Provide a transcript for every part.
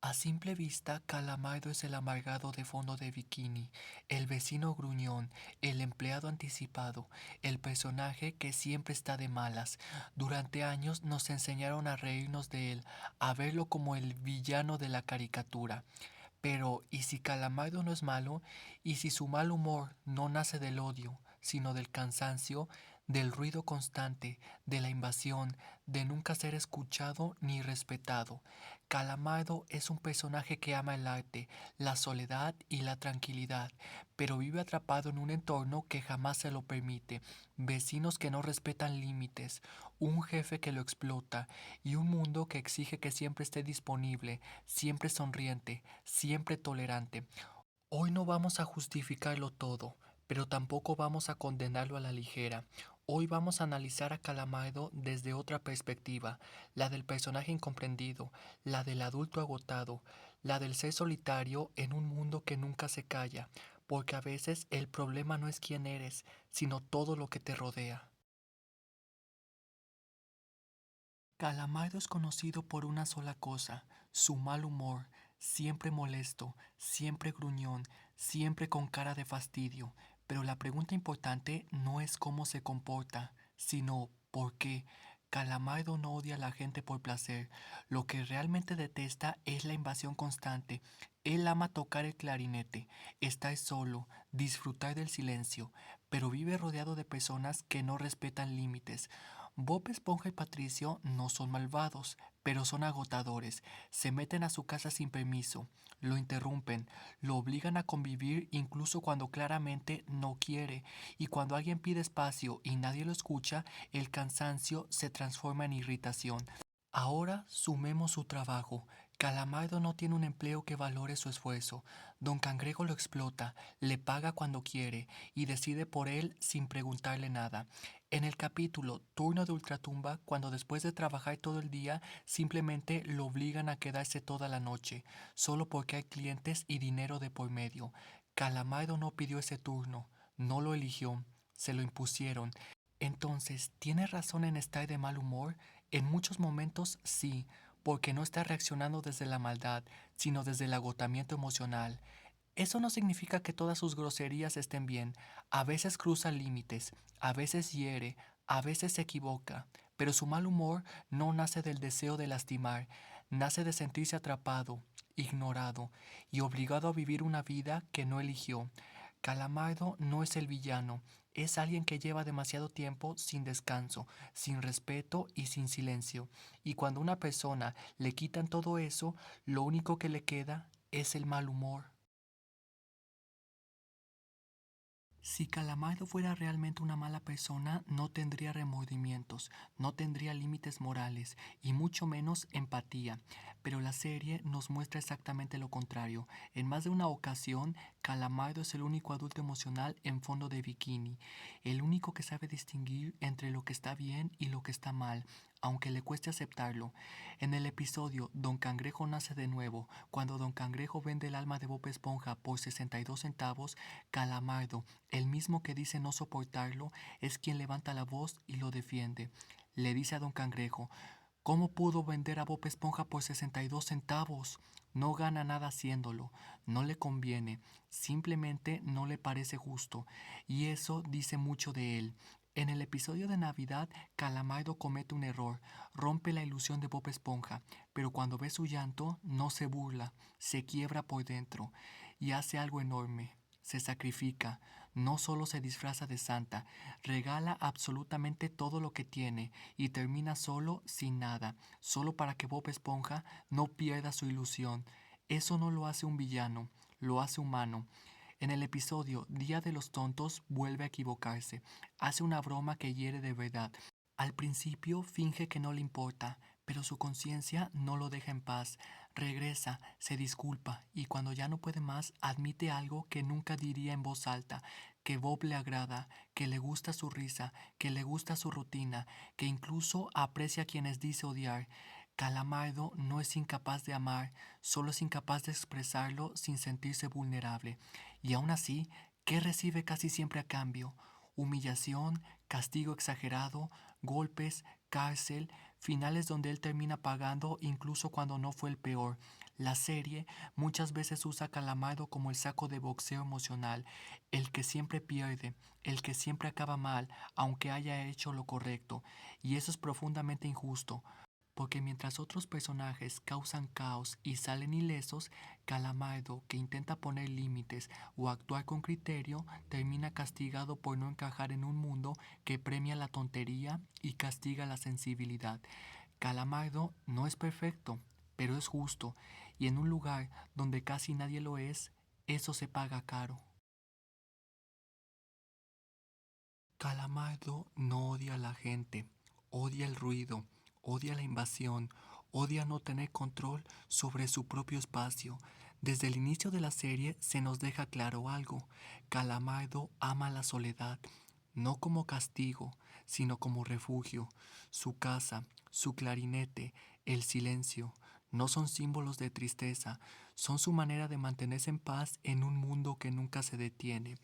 A simple vista, Calamardo es el amargado de fondo de bikini, el vecino gruñón, el empleado anticipado, el personaje que siempre está de malas. Durante años nos enseñaron a reírnos de él, a verlo como el villano de la caricatura. Pero, ¿y si Calamardo no es malo? ¿Y si su mal humor no nace del odio, sino del cansancio, del ruido constante, de la invasión, de nunca ser escuchado ni respetado? Calamardo es un personaje que ama el arte, la soledad y la tranquilidad, pero vive atrapado en un entorno que jamás se lo permite, vecinos que no respetan límites, un jefe que lo explota y un mundo que exige que siempre esté disponible, siempre sonriente, siempre tolerante. Hoy no vamos a justificarlo todo, pero tampoco vamos a condenarlo a la ligera. Hoy vamos a analizar a Calamardo desde otra perspectiva, la del personaje incomprendido, la del adulto agotado, la del ser solitario en un mundo que nunca se calla, porque a veces el problema no es quién eres, sino todo lo que te rodea. Calamardo es conocido por una sola cosa, su mal humor, siempre molesto, siempre gruñón, siempre con cara de fastidio. Pero la pregunta importante no es cómo se comporta, sino por qué. Calamardo no odia a la gente por placer. Lo que realmente detesta es la invasión constante. Él ama tocar el clarinete, estar solo, disfrutar del silencio, pero vive rodeado de personas que no respetan límites. Bob Esponja y Patricio no son malvados, pero son agotadores. Se meten a su casa sin permiso, lo interrumpen, lo obligan a convivir incluso cuando claramente no quiere. Y cuando alguien pide espacio y nadie lo escucha, el cansancio se transforma en irritación. Ahora sumemos su trabajo. Calamardo no tiene un empleo que valore su esfuerzo. Don Cangrejo lo explota, le paga cuando quiere y decide por él sin preguntarle nada. En el capítulo Turno de Ultratumba, cuando después de trabajar todo el día simplemente lo obligan a quedarse toda la noche, solo porque hay clientes y dinero de por medio. Calamardo no pidió ese turno, no lo eligió, se lo impusieron. Entonces, ¿tiene razón en estar de mal humor? En muchos momentos sí, porque no está reaccionando desde la maldad, sino desde el agotamiento emocional. Eso no significa que todas sus groserías estén bien. A veces cruza límites, a veces hiere, a veces se equivoca, pero su mal humor no nace del deseo de lastimar, nace de sentirse atrapado, ignorado y obligado a vivir una vida que no eligió. Calamardo no es el villano, es alguien que lleva demasiado tiempo sin descanso, sin respeto y sin silencio. Y cuando a una persona le quitan todo eso, lo único que le queda es el mal humor. Si Calamardo fuera realmente una mala persona, no tendría remordimientos, no tendría límites morales y mucho menos empatía. Pero la serie nos muestra exactamente lo contrario. En más de una ocasión, Calamardo es el único adulto emocional en fondo de bikini, el único que sabe distinguir entre lo que está bien y lo que está mal, aunque le cueste aceptarlo. En el episodio Don Cangrejo nace de nuevo, cuando Don Cangrejo vende el alma de Bob Esponja por 62 centavos, Calamardo, el mismo que dice no soportarlo, es quien levanta la voz y lo defiende. Le dice a Don Cangrejo: ¿cómo pudo vender a Bob Esponja por 62 centavos? No gana nada haciéndolo, no le conviene, simplemente no le parece justo, y eso dice mucho de él. En el episodio de Navidad, Calamardo comete un error, rompe la ilusión de Bob Esponja, pero cuando ve su llanto, no se burla, se quiebra por dentro y hace algo enorme. Se sacrifica, no solo se disfraza de Santa, regala absolutamente todo lo que tiene y termina solo sin nada, solo para que Bob Esponja no pierda su ilusión. Eso no lo hace un villano, lo hace humano. En el episodio Día de los Tontos vuelve a equivocarse, hace una broma que hiere de verdad. Al principio finge que no le importa, pero su conciencia no lo deja en paz. Regresa, se disculpa y cuando ya no puede más admite algo que nunca diría en voz alta, que Bob le agrada, que le gusta su risa, que le gusta su rutina, que incluso aprecia a quienes dice odiar. Calamardo no es incapaz de amar, solo es incapaz de expresarlo sin sentirse vulnerable. Y aún así, ¿qué recibe casi siempre a cambio? Humillación, castigo exagerado, golpes, cárcel, finales donde él termina pagando incluso cuando no fue el peor. La serie muchas veces usa a Calamardo como el saco de boxeo emocional, el que siempre pierde, el que siempre acaba mal, aunque haya hecho lo correcto, y eso es profundamente injusto, porque mientras otros personajes causan caos y salen ilesos, Calamardo, que intenta poner límites o actuar con criterio, termina castigado por no encajar en un mundo que premia la tontería y castiga la sensibilidad. Calamardo no es perfecto, pero es justo, y en un lugar donde casi nadie lo es, eso se paga caro. Calamardo no odia a la gente, odia el ruido, odia la invasión, odia no tener control sobre su propio espacio. Desde el inicio de la serie se nos deja claro algo. Calamardo ama la soledad, no como castigo, sino como refugio. Su casa, su clarinete, el silencio, no son símbolos de tristeza, son su manera de mantenerse en paz en un mundo que nunca se detiene.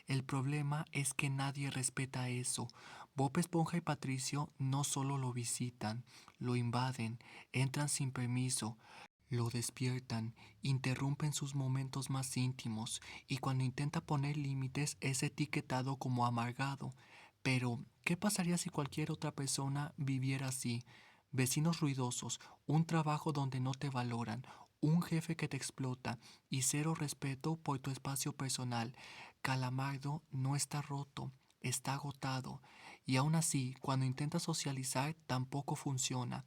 El problema es que nadie respeta eso. Bob Esponja y Patricio no solo lo visitan, lo invaden, entran sin permiso, lo despiertan, interrumpen sus momentos más íntimos y cuando intenta poner límites es etiquetado como amargado. Pero, ¿qué pasaría si cualquier otra persona viviera así? Vecinos ruidosos, un trabajo donde no te valoran, un jefe que te explota y cero respeto por tu espacio personal. Calamardo no está roto, está agotado. Y aún así, cuando intenta socializar, tampoco funciona.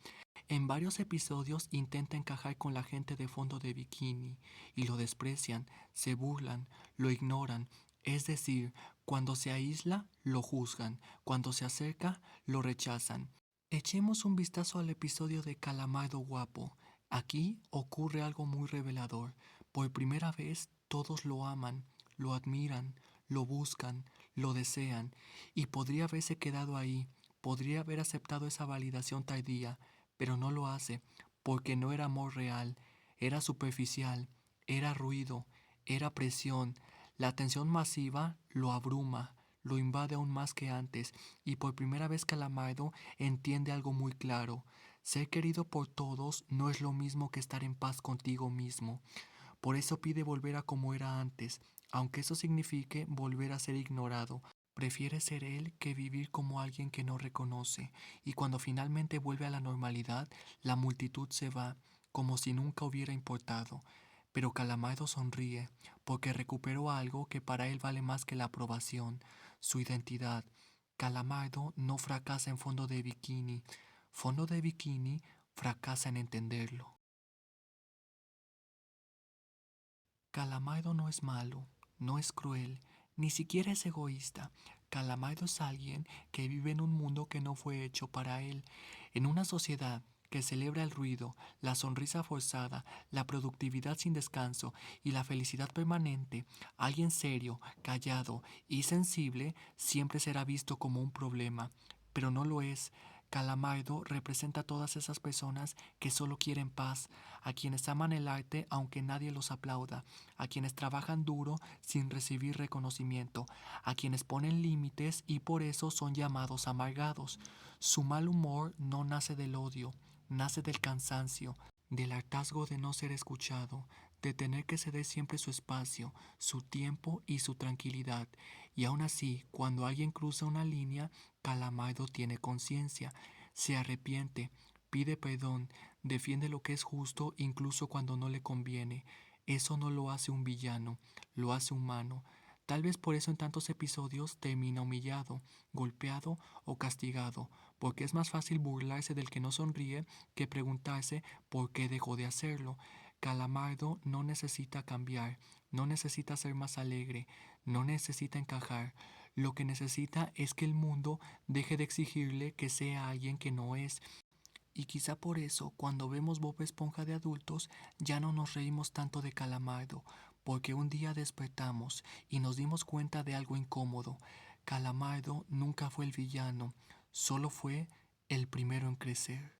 En varios episodios intenta encajar con la gente de fondo de bikini y lo desprecian, se burlan, lo ignoran. Es decir, cuando se aísla, lo juzgan, cuando se acerca, lo rechazan. Echemos un vistazo al episodio de Calamardo Guapo. Aquí ocurre algo muy revelador. Por primera vez todos lo aman, lo admiran, lo buscan, lo desean, y podría haberse quedado ahí, podría haber aceptado esa validación tardía, pero no lo hace, porque no era amor real, era superficial, era ruido, era presión. La atención masiva lo abruma, lo invade aún más que antes, y por primera vez Calamardo entiende algo muy claro. Ser querido por todos no es lo mismo que estar en paz contigo mismo. Por eso pide volver a como era antes, aunque eso signifique volver a ser ignorado. Prefiere ser él que vivir como alguien que no reconoce, y cuando finalmente vuelve a la normalidad, la multitud se va, como si nunca hubiera importado. Pero Calamardo sonríe, porque recuperó algo que para él vale más que la aprobación, su identidad. Calamardo no fracasa en Fondo de Bikini. Fondo de Bikini fracasa en entenderlo. Calamardo no es malo, no es cruel, ni siquiera es egoísta. Calamardo es alguien que vive en un mundo que no fue hecho para él, en una sociedad que celebra el ruido, la sonrisa forzada, la productividad sin descanso y la felicidad permanente. Alguien serio, callado y sensible siempre será visto como un problema, pero no lo es. Calamardo representa a todas esas personas que solo quieren paz, a quienes aman el arte aunque nadie los aplauda, a quienes trabajan duro sin recibir reconocimiento, a quienes ponen límites y por eso son llamados amargados. Su mal humor no nace del odio, nace del cansancio, del hartazgo de no ser escuchado, de tener que ceder siempre su espacio, su tiempo y su tranquilidad. Y aún así, cuando alguien cruza una línea, Calamardo tiene conciencia, se arrepiente, pide perdón, defiende lo que es justo incluso cuando no le conviene. Eso no lo hace un villano, lo hace humano. Tal vez por eso en tantos episodios termina humillado, golpeado o castigado, porque es más fácil burlarse del que no sonríe que preguntarse por qué dejó de hacerlo. Calamardo no necesita cambiar, no necesita ser más alegre, no necesita encajar. Lo que necesita es que el mundo deje de exigirle que sea alguien que no es. Y quizá por eso, cuando vemos Bob Esponja de adultos, ya no nos reímos tanto de Calamardo, porque un día despertamos y nos dimos cuenta de algo incómodo. Calamardo nunca fue el villano, solo fue el primero en crecer.